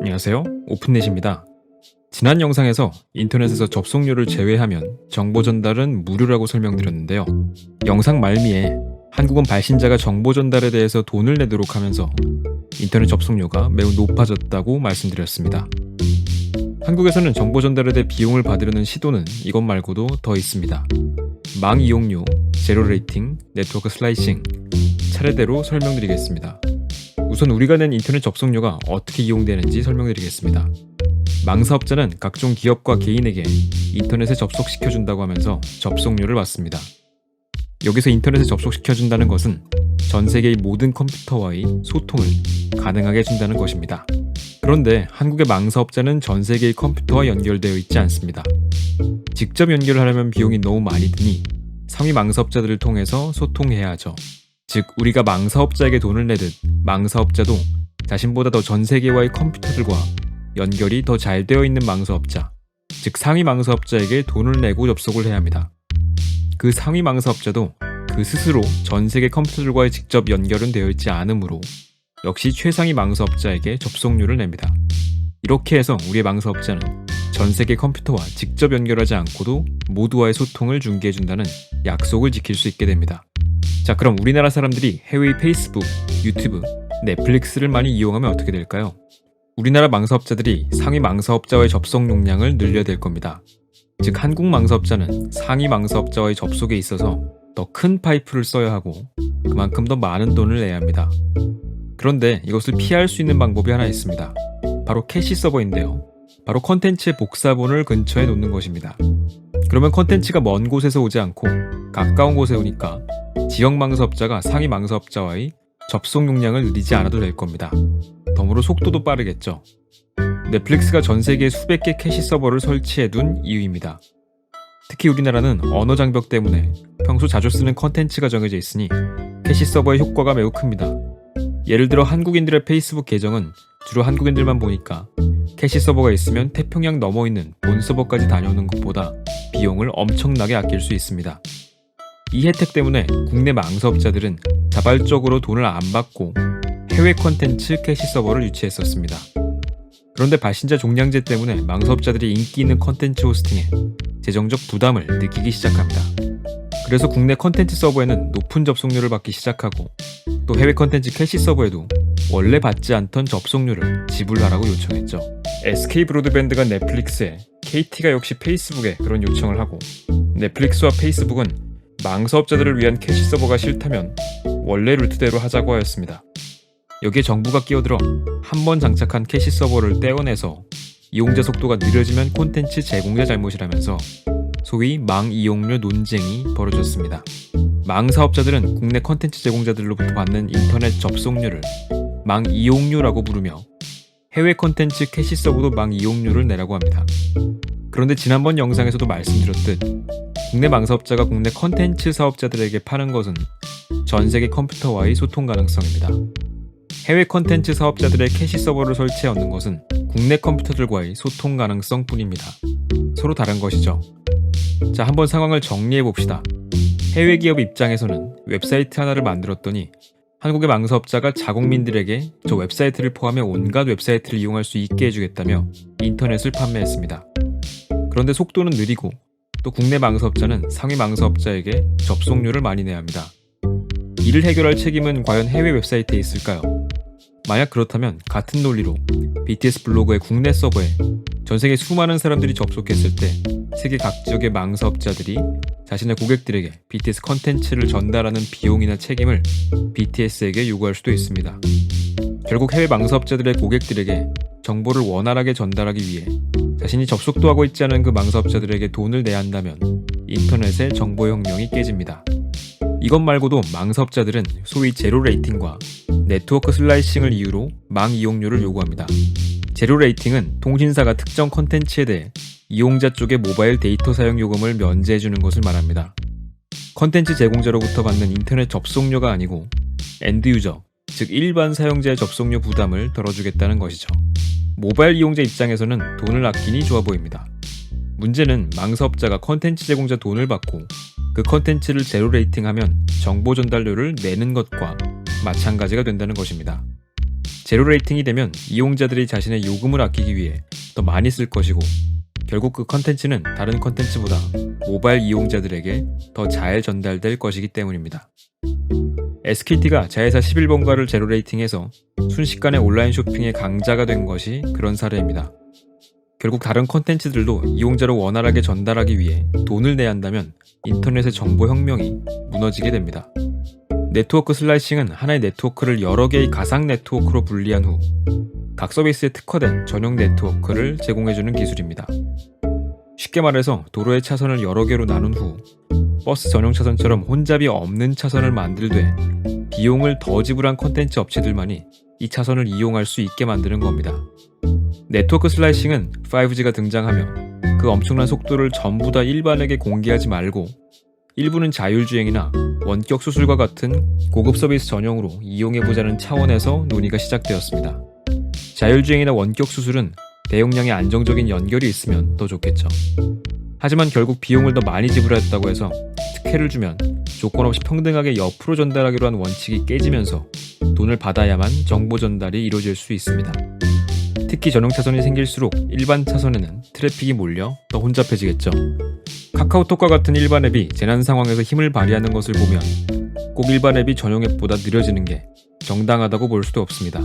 안녕하세요. 오픈넷입니다. 지난 영상에서 인터넷에서 접속료를 제외하면 정보 전달은 무료라고 설명드렸는데요. 영상 말미에 한국은 발신자가 정보 전달에 대해서 돈을 내도록 하면서 인터넷 접속료가 매우 높아졌다고 말씀드렸습니다. 한국에서는 정보 전달에 대해 비용을 받으려는 시도는 이것 말고도 더 있습니다. 망 이용료, 제로 레이팅, 네트워크 슬라이싱, 차례대로 설명드리겠습니다. 우선 우리가 낸 인터넷 접속료가 어떻게 이용되는지 설명드리겠습니다. 망사업자는 각종 기업과 개인에게 인터넷에 접속시켜준다고 하면서 접속료를 받습니다. 여기서 인터넷에 접속시켜준다는 것은 전 세계의 모든 컴퓨터와의 소통을 가능하게 해준다는 것입니다. 그런데 한국의 망사업자는 전 세계의 컴퓨터와 연결되어 있지 않습니다. 직접 연결을 하려면 비용이 너무 많이 드니 상위 망사업자들을 통해서 소통해야 하죠. 즉 우리가 망사업자에게 돈을 내듯 망사업자도 자신보다 더 전 세계와의 컴퓨터들과 연결이 더 잘 되어 있는 망사업자, 즉 상위 망사업자에게 돈을 내고 접속을 해야 합니다. 그 상위 망사업자도 그 스스로 전 세계 컴퓨터들과의 직접 연결은 되어 있지 않으므로 역시 최상위 망사업자에게 접속료를 냅니다. 이렇게 해서 우리의 망사업자는 전 세계 컴퓨터와 직접 연결하지 않고도 모두와의 소통을 중개해준다는 약속을 지킬 수 있게 됩니다. 자, 그럼 우리나라 사람들이 해외의 페이스북, 유튜브, 넷플릭스를 많이 이용하면 어떻게 될까요? 우리나라 망사업자들이 상위 망사업자와의 접속 용량을 늘려야 될 겁니다. 즉 한국 망사업자는 상위 망사업자와의 접속에 있어서 더 큰 파이프를 써야 하고 그만큼 더 많은 돈을 내야 합니다. 그런데 이것을 피할 수 있는 방법이 하나 있습니다. 바로 캐시 서버인데요. 바로 컨텐츠의 복사본을 근처에 놓는 것입니다. 그러면 컨텐츠가 먼 곳에서 오지 않고 가까운 곳에 오니까 지역 망사업자가 상위 망사업자와의 접속 용량을 늘리지 않아도 될 겁니다. 덤으로 속도도 빠르겠죠. 넷플릭스가 전 세계에 수백 개 캐시 서버를 설치해 둔 이유입니다. 특히 우리나라는 언어 장벽 때문에 평소 자주 쓰는 컨텐츠가 정해져 있으니 캐시 서버의 효과가 매우 큽니다. 예를 들어 한국인들의 페이스북 계정은 주로 한국인들만 보니까 캐시 서버가 있으면 태평양 너머 있는 본 서버까지 다녀오는 것보다 비용을 엄청나게 아낄 수 있습니다. 이 혜택 때문에 국내 망사업자들은 자발적으로 돈을 안 받고 해외 콘텐츠 캐시 서버를 유치했었습니다. 그런데 발신자 종량제 때문에 망사업자들이 인기 있는 콘텐츠 호스팅에 재정적 부담을 느끼기 시작합니다. 그래서 국내 콘텐츠 서버에는 높은 접속료를 받기 시작하고 또 해외 콘텐츠 캐시 서버에도 원래 받지 않던 접속료를 지불하라고 요청했죠. SK 브로드밴드가 넷플릭스에, KT가 역시 페이스북에 그런 요청을 하고 넷플릭스와 페이스북은 망사업자들을 위한 캐시 서버가 싫다면 원래 루트대로 하자고 하였습니다. 여기에 정부가 끼어들어 한 번 장착한 캐시 서버를 떼어내서 이용자 속도가 느려지면 콘텐츠 제공자 잘못이라면서 소위 망 이용료 논쟁이 벌어졌습니다. 망 사업자들은 국내 콘텐츠 제공자들로부터 받는 인터넷 접속료를 망 이용료라고 부르며 해외 콘텐츠 캐시 서버도 망 이용료를 내라고 합니다. 그런데 지난번 영상에서도 말씀드렸듯 국내 망사업자가 국내 콘텐츠 사업자들에게 파는 것은 전 세계 컴퓨터와의 소통 가능성입니다. 해외 콘텐츠 사업자들의 캐시 서버를 설치해 얻는 것은 국내 컴퓨터들과의 소통 가능성 뿐입니다. 서로 다른 것이죠. 자, 한번 상황을 정리해 봅시다. 해외 기업 입장에서는 웹사이트 하나를 만들었더니 한국의 망사업자가 자국민들에게 저 웹사이트를 포함해 온갖 웹사이트를 이용할 수 있게 해주겠다며 인터넷을 판매했습니다. 그런데 속도는 느리고 또 국내 망사업자는 상위 망사업자에게 접속료를 많이 내야 합니다. 이를 해결할 책임은 과연 해외 웹사이트에 있을까요? 만약 그렇다면 같은 논리로 BTS 블로그의 국내 서버에 전 세계 수많은 사람들이 접속했을 때 세계 각 지역의 망사업자들이 자신의 고객들에게 BTS 컨텐츠를 전달하는 비용이나 책임을 BTS에게 요구할 수도 있습니다. 결국 해외 망사업자들의 고객들에게 정보를 원활하게 전달하기 위해 자신이 접속도 하고 있지 않은 그 망사업자들에게 돈을 내야 한다면 인터넷의 정보혁명이 깨집니다. 이것 말고도 망사업자들은 소위 제로 레이팅과 네트워크 슬라이싱을 이유로 망 이용료를 요구합니다. 제로 레이팅은 통신사가 특정 콘텐츠에 대해 이용자 쪽의 모바일 데이터 사용 요금을 면제해주는 것을 말합니다. 콘텐츠 제공자로부터 받는 인터넷 접속료가 아니고 엔드 유저, 즉 일반 사용자의 접속료 부담을 덜어주겠다는 것이죠. 모바일 이용자 입장에서는 돈을 아끼니 좋아 보입니다. 문제는 망사업자가 콘텐츠 제공자 돈을 받고 그 콘텐츠를 제로 레이팅하면 정보 전달료를 내는 것과 마찬가지가 된다는 것입니다. 제로 레이팅이 되면 이용자들이 자신의 요금을 아끼기 위해 더 많이 쓸 것이고 결국 그 컨텐츠는 다른 컨텐츠보다 모바일 이용자들에게 더 잘 전달될 것이기 때문입니다. SKT가 자회사 11번가를 제로 레이팅해서 순식간에 온라인 쇼핑의 강자가 된 것이 그런 사례입니다. 결국 다른 콘텐츠들도 이용자로 원활하게 전달하기 위해 돈을 내야 한다면 인터넷의 정보 혁명이 무너지게 됩니다. 네트워크 슬라이싱은 하나의 네트워크를 여러 개의 가상 네트워크로 분리한 후 각 서비스에 특화된 전용 네트워크를 제공해주는 기술입니다. 쉽게 말해서 도로의 차선을 여러 개로 나눈 후 버스 전용 차선처럼 혼잡이 없는 차선을 만들되 비용을 더 지불한 콘텐츠 업체들만이 이 차선을 이용할 수 있게 만드는 겁니다. 네트워크 슬라이싱은 5G가 등장하며 그 엄청난 속도를 전부 다 일반에게 공개하지 말고 일부는 자율주행이나 원격 수술과 같은 고급 서비스 전용으로 이용해보자는 차원에서 논의가 시작되었습니다. 자율주행이나 원격 수술은 대용량의 안정적인 연결이 있으면 더 좋겠죠. 하지만 결국 비용을 더 많이 지불했다고 해서 특혜를 주면 조건 없이 평등하게 옆으로 전달하기로 한 원칙이 깨지면서 돈을 받아야만 정보 전달이 이루어질 수 있습니다. 특히 전용 차선이 생길수록 일반 차선에는 트래픽이 몰려 더 혼잡해지겠죠. 카카오톡과 같은 일반 앱이 재난 상황에서 힘을 발휘하는 것을 보면 꼭 일반 앱이 전용 앱보다 느려지는 게 정당하다고 볼 수도 없습니다.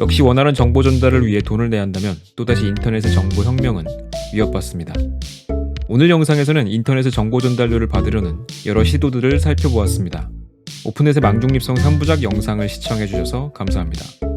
역시 원활한 정보 전달을 위해 돈을 내야 한다면 또다시 인터넷의 정보 혁명은 위협받습니다. 오늘 영상에서는 인터넷의 정보 전달료를 받으려는 여러 시도들을 살펴보았습니다. 오픈넷의 망중립성 3부작 영상을 시청해주셔서 감사합니다.